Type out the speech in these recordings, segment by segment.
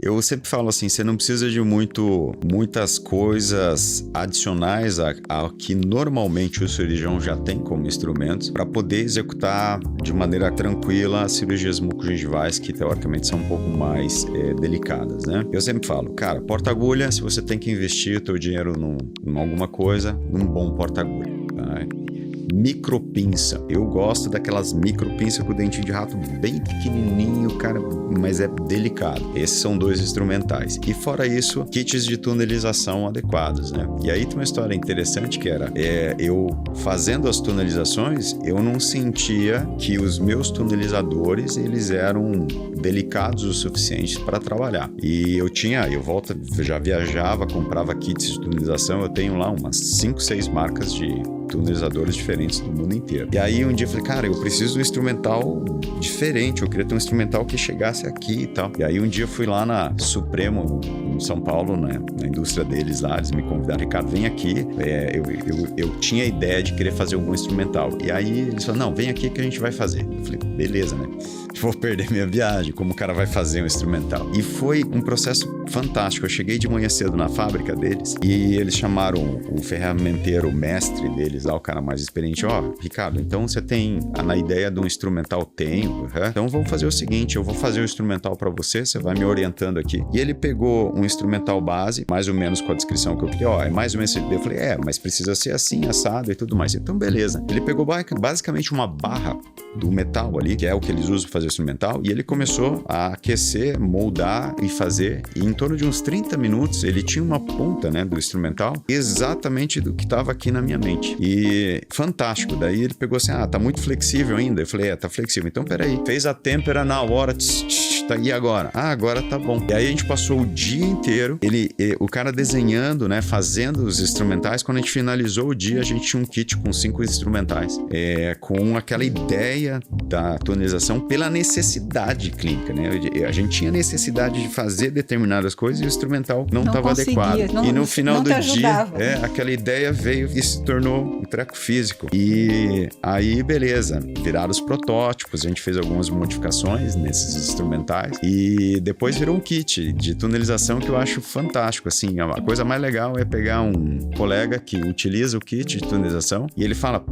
Eu sempre falo assim, você não precisa de muitas coisas adicionais ao que normalmente o cirurgião já tem como instrumentos para poder executar de maneira tranquila as cirurgias mucogengivais que teoricamente são um pouco mais delicadas, né? Eu sempre falo, cara, porta-agulha, se você tem que investir o teu dinheiro em alguma coisa, num bom porta-agulha, tá? Micropinça. Eu gosto daquelas micropinças com o dentinho de rato bem pequenininho, cara, mas é delicado. Esses são 2 instrumentais. E fora isso, kits de tunelização adequados, né? E aí tem uma história interessante que era, eu fazendo as tunelizações, eu não sentia que os meus tunelizadores, eles eram delicados o suficiente para trabalhar. E eu já viajava, comprava kits de tunelização, eu tenho lá umas 5, 6 marcas de tunelizadores diferentes do mundo inteiro. E aí um dia eu falei, cara, eu preciso de um instrumental diferente, eu queria ter um instrumental que chegasse aqui e tal. E aí um dia eu fui lá na Supremo, em São Paulo, né, na indústria deles lá, eles me convidaram, Ricardo, vem aqui. Eu tinha a ideia de querer fazer algum instrumental. E aí eles falaram, não, vem aqui que a gente vai fazer. Eu falei, beleza, né? Vou perder minha viagem, como o cara vai fazer um instrumental? E foi um processo fantástico. Eu cheguei de manhã cedo na fábrica deles e eles chamaram o ferramenteiro mestre deles lá, o cara mais experiente. Ricardo, então você tem na ideia de um instrumental? Tenho. Então vamos fazer o seguinte, eu vou fazer o instrumental para você vai me orientando aqui. E ele pegou um instrumental base, mais ou menos com a descrição que eu queria. É mais ou menos esse. Eu falei, mas precisa ser assim, assado e tudo mais. Então beleza. Ele pegou basicamente uma barra do metal ali, que é o que eles usam para fazer o instrumental, e ele começou a aquecer, moldar e fazer. E em torno de uns 30 minutos, ele tinha uma ponta, né, do instrumental exatamente do que estava aqui na minha mente. E fantástico. Daí ele pegou assim, tá muito flexível ainda. Eu falei, tá flexível. Então peraí. Fez a têmpera na hora, tá aí agora. Agora tá bom. E aí a gente passou o dia inteiro, o cara desenhando, né, fazendo os instrumentais. Quando a gente finalizou o dia, a gente tinha um kit com 5 instrumentais, com aquela ideia da tonalização pela necessidade clínica, né? A gente tinha necessidade de fazer determinadas coisas e o instrumental não estava adequado. E no final do dia, aquela ideia veio e se tornou um treco físico. E aí, beleza, viraram os protótipos, a gente fez algumas modificações nesses instrumentais e depois virou um kit de tunelização que eu acho fantástico, assim. A coisa mais legal é pegar um colega que utiliza o kit de tunelização e ele fala,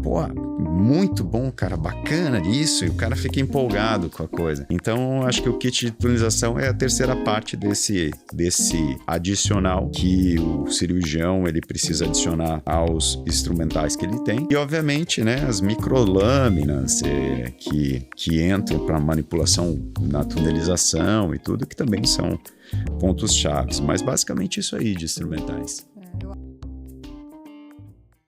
muito bom, cara, bacana isso, e o cara fica empolgado com a coisa. Então, acho que o kit de tunelização é a terceira parte desse adicional que o cirurgião ele precisa adicionar aos instrumentais que ele tem. E, obviamente, né, as microlâminas que entram para manipulação na tunelização e tudo, que também são pontos chaves. Mas, basicamente, isso aí de instrumentais.